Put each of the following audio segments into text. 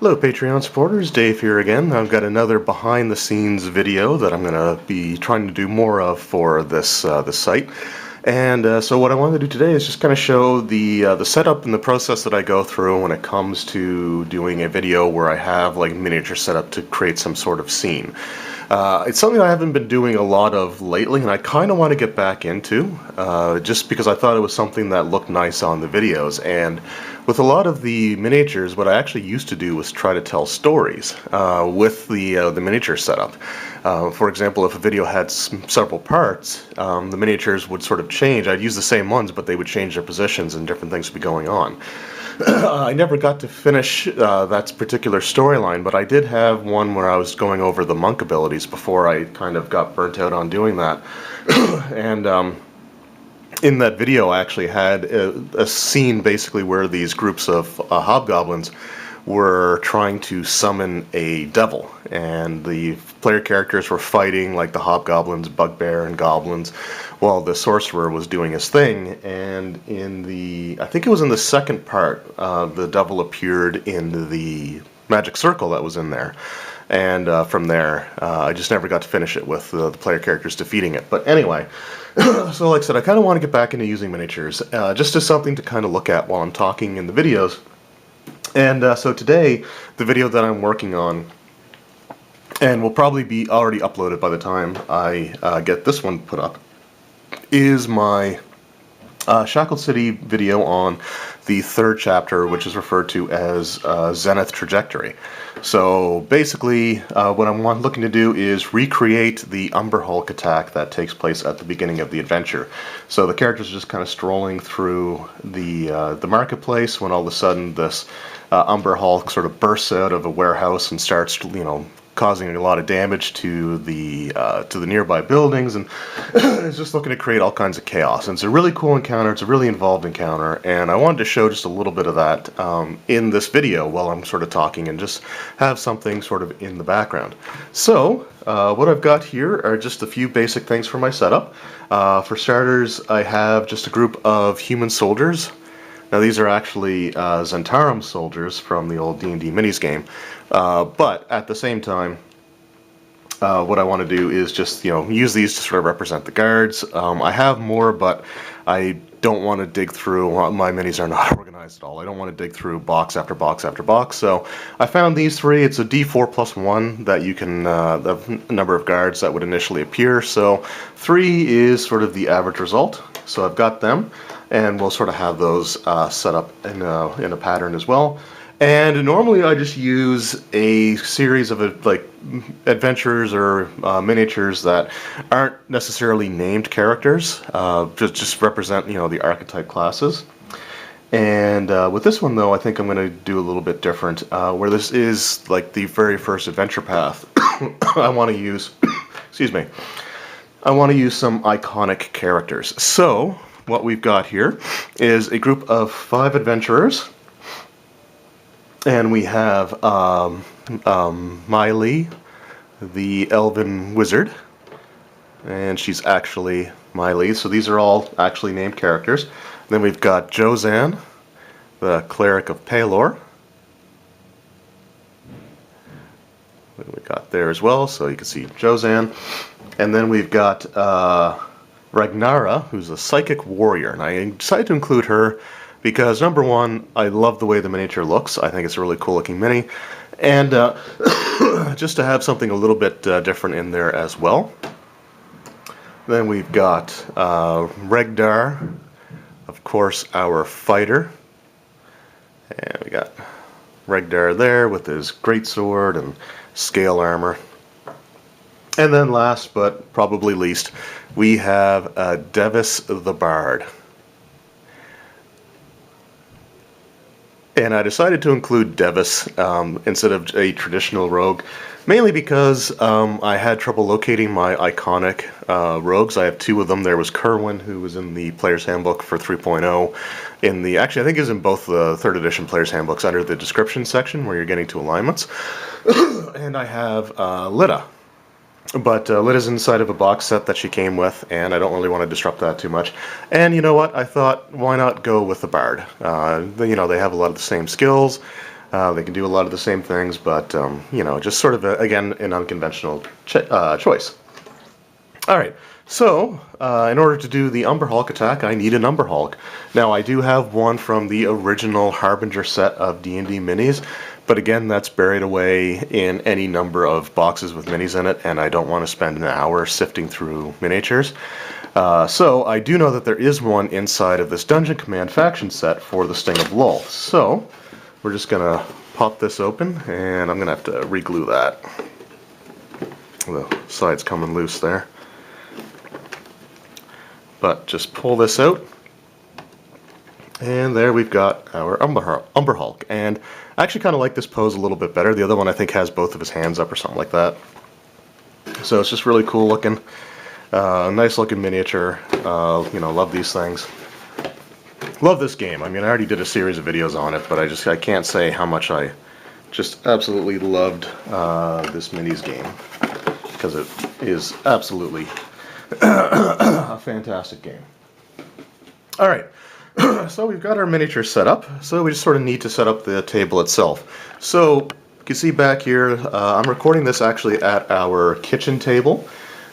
Hello Patreon supporters, Dave here again. I've got another behind the scenes video that I'm going to be trying to do more of for this site. And so what I want to do today is just kind of show the setup and the process that I go through when it comes to doing a video where I have like miniature setup to create some sort of scene. It's something I haven't been doing a lot of lately, and I kind of want to get back into, just because I thought it was something that looked nice on the videos. And with a lot of the miniatures, what I actually used to do was try to tell stories with the miniature setup. For example, if a video had several parts, the miniatures would sort of change. I'd use the same ones, but they would change their positions and different things would be going on. I never got to finish that particular storyline, but I did have one where I was going over the monk abilities before I kind of got burnt out on doing that. And in that video I actually had a scene basically where these groups of hobgoblins were trying to summon a devil, and the player characters were fighting like the hobgoblins, bugbear, and goblins, while the sorcerer was doing his thing. And I think it was in the second part, the devil appeared in the magic circle that was in there. And from there, I just never got to finish it with the player characters defeating it. But anyway, so like I said, I kind of want to get back into using miniatures, just as something to kind of look at while I'm talking in the videos. And so today, the video that I'm working on, and will probably be already uploaded by the time I get this one put up, is my Shackled City video on the third chapter, which is referred to as Zenith Trajectory. So basically, what I'm looking to do is recreate the Umber Hulk attack that takes place at the beginning of the adventure. So the characters are just kind of strolling through the marketplace when all of a sudden this Umber Hulk sort of bursts out of a warehouse and starts, causing a lot of damage to the nearby buildings, and it's just looking to create all kinds of chaos. And it's a really cool encounter, it's a really involved encounter, and I wanted to show just a little bit of that in this video while I'm sort of talking, and just have something sort of in the background. So what I've got here are just a few basic things for my setup. For starters, I have just a group of human soldiers. Now these are actually Zhentarim soldiers from the old D&D minis game, but at the same time, what I want to do is just use these to sort of represent the guards. I have more, but I don't want to dig through. My minis are not organized at all. I don't want to dig through box after box after box. So I found these three. It's a D4 plus 1 that you can, the number of guards that would initially appear. So 3 is sort of the average result. So I've got them, and we'll sort of have those set up in a pattern as well. And normally I just use a series of adventures or miniatures that aren't necessarily named characters, just represent the archetype classes. And with this one though, I think I'm going to do a little bit different, where this is like the very first adventure path. I want to use, excuse me, I want to use some iconic characters. So what we've got here is a group of 5 adventurers, and we have Miley, the elven wizard, and she's actually Miley, so these are all actually named characters. Then we've got Jozan, the cleric of Pelor. We got there as well, so you can see Jozan. And then we've got Ragnara, who's a psychic warrior, and I decided to include her because, number one, I love the way the miniature looks. I think it's a really cool looking mini, and just to have something a little bit different in there as well. Then we've got Regdar, of course, our fighter, and we got Regdar there with his greatsword and scale armor. And then last but probably least, we have Devis the Bard. And I decided to include Devis instead of a traditional rogue, mainly because I had trouble locating my iconic rogues. I have 2 of them. There was Kerwin, who was in the Player's Handbook for 3.0. Actually, I think is in both the 3rd edition Player's Handbooks under the description section where you're getting to alignments. And I have Lita. But Lita's inside of a box set that she came with, and I don't really want to disrupt that too much. And you know what? I thought, why not go with the Bard? They have a lot of the same skills. They can do a lot of the same things, but you know, just sort of again an unconventional choice. All right, so in order to do the Umber Hulk attack, I need an Umber Hulk. Now, I do have one from the original Harbinger set of D&D minis, but again, that's buried away in any number of boxes with minis in it, and I don't want to spend an hour sifting through miniatures. So I do know that there is one inside of this Dungeon Command faction set for the Sting of Lull. So we're just going to pop this open, and I'm going to have to re-glue that. The side's coming loose there. But just pull this out, and there we've got our Umber Hulk. And I actually kind of like this pose a little bit better. The other one I think has both of his hands up or something like that. So it's just really cool looking. Nice looking miniature. You know, love these things. Love this game. I mean, I already did a series of videos on it, but I can't say how much I just absolutely loved this minis game, because it is absolutely a fantastic game. All right, so we've got our miniature set up, so we just sort of need to set up the table itself. So you can see back here, I'm recording this actually at our kitchen table.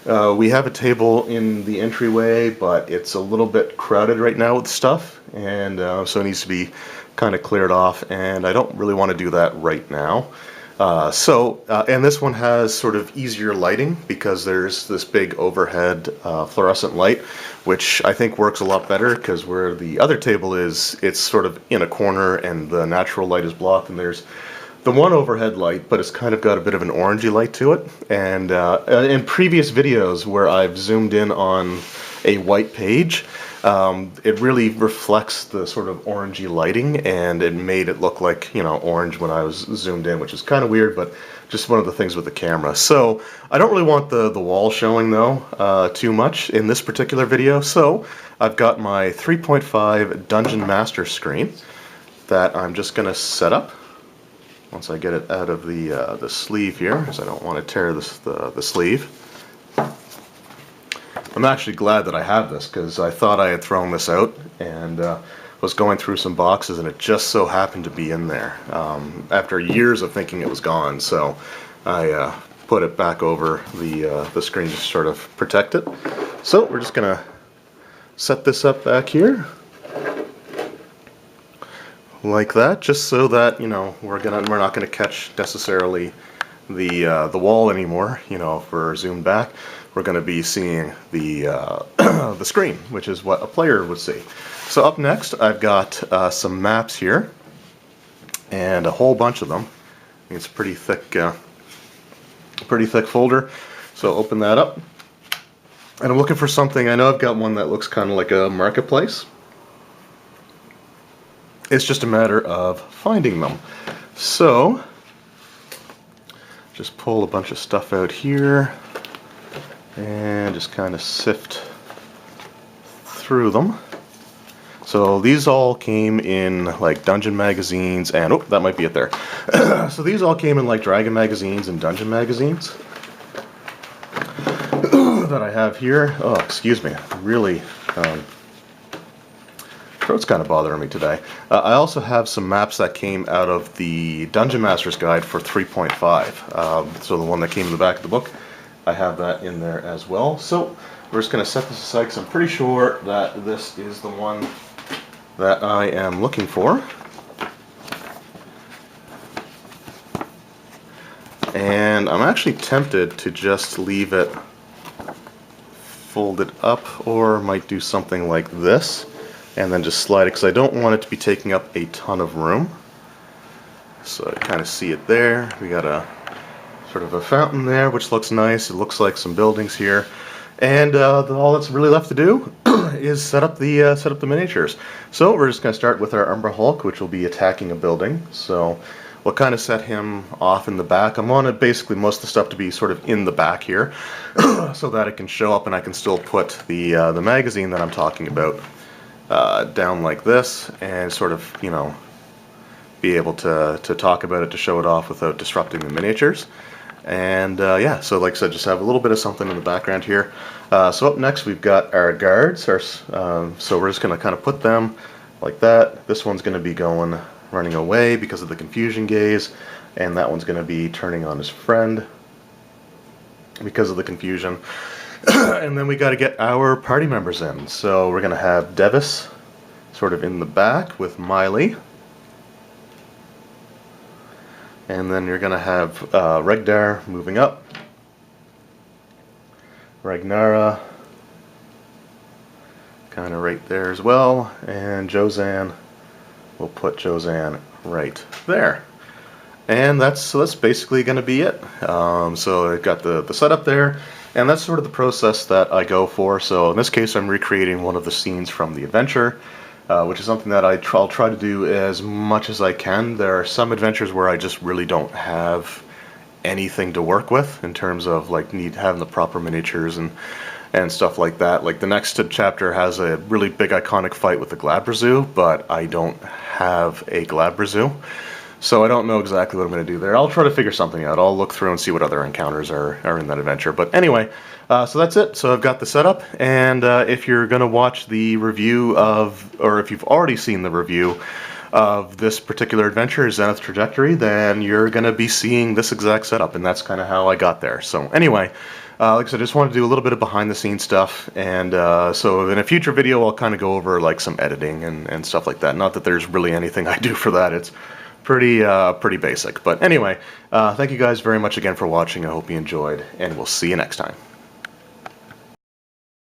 We have a table in the entryway, but it's a little bit crowded right now with stuff, and so it needs to be kind of cleared off, and I don't really want to do that right now. And this one has sort of easier lighting because there's this big overhead fluorescent light, which I think works a lot better, because where the other table is, it's sort of in a corner and the natural light is blocked, and there's the one overhead light, but it's kind of got a bit of an orangey light to it. And in previous videos where I've zoomed in on a white page, it really reflects the sort of orangey lighting, and it made it look like, you know, orange when I was zoomed in, which is kind of weird, but just one of the things with the camera. So I don't really want the wall showing, though, too much in this particular video. So I've got my 3.5 Dungeon Master screen that I'm just going to set up once I get it out of the sleeve here, because I don't want to tear the sleeve. I'm actually glad that I have this, because I thought I had thrown this out, and was going through some boxes, and it just so happened to be in there after years of thinking it was gone. So I put it back over the screen to sort of protect it. So we're just gonna set this up back here like that, just so that, you know, we're not gonna catch necessarily the wall anymore. You know, if we're zoomed back, we're going to be seeing the the screen, which is what a player would see. So up next, I've got some maps here, and a whole bunch of them. It's a pretty thick folder. So open that up, and I'm looking for something. I know I've got one that looks kind of like a marketplace. It's just a matter of finding them. So just pull a bunch of stuff out here and just kind of sift through them. So these all came in like Dungeon magazines, and oh, that might be it there. So these all came in like Dragon magazines and Dungeon magazines that I have here. Oh, excuse me, really, throat's kind of bothering me today. I also have some maps that came out of the Dungeon Master's Guide for 3.5. So the one that came in the back of the book, I have that in there as well. So we're just going to set this aside, because I'm pretty sure that this is the one that I am looking for. And I'm actually tempted to just leave it folded up, or might do something like this and then just slide it, because I don't want it to be taking up a ton of room. So I kind of see it there. We got a sort of a fountain there, which looks nice. It looks like some buildings here, and all that's really left to do is set up the miniatures. So we're just going to start with our Umber Hulk, which will be attacking a building. So we'll kind of set him off in the back. I want basically most of the stuff to be sort of in the back here, so that it can show up, and I can still put the magazine that I'm talking about down like this, and sort of, you know, be able to talk about it, to show it off without disrupting the miniatures. And yeah, so like I said, just have a little bit of something in the background here. So up next we've got our guards. So we're just going to kind of put them like that. This one's going to be going running away because of the confusion gaze, and that one's going to be turning on his friend because of the confusion. And then we got to get our party members in. So we're going to have Devis sort of in the back with Miley. And then you're going to have Regdar moving up. Ragnara kind of right there as well. And Jozan, we'll put Jozan right there. And that's basically going to be it. So I've got the setup there. And that's sort of the process that I go for. So in this case, I'm recreating one of the scenes from the adventure, which is something that I'll try to do as much as I can. There are some adventures where I just really don't have anything to work with in terms of like having the proper miniatures and stuff like that. Like the next chapter has a really big iconic fight with the Glabrezu, but I don't have a Glabrezu. So I don't know exactly what I'm going to do there. I'll try to figure something out. I'll look through and see what other encounters are in that adventure. But anyway, so that's it. So I've got the setup, and if you're going to watch the review of, or if you've already seen the review of this particular adventure, Zenith Trajectory, then you're going to be seeing this exact setup, and that's kind of how I got there. So anyway, like I said, I just wanted to do a little bit of behind-the-scenes stuff, and so in a future video I'll kind of go over like some editing and stuff like that. Not that there's really anything I do for that. It's pretty basic. But anyway, thank you guys very much again for watching. I hope you enjoyed, and we'll see you next time.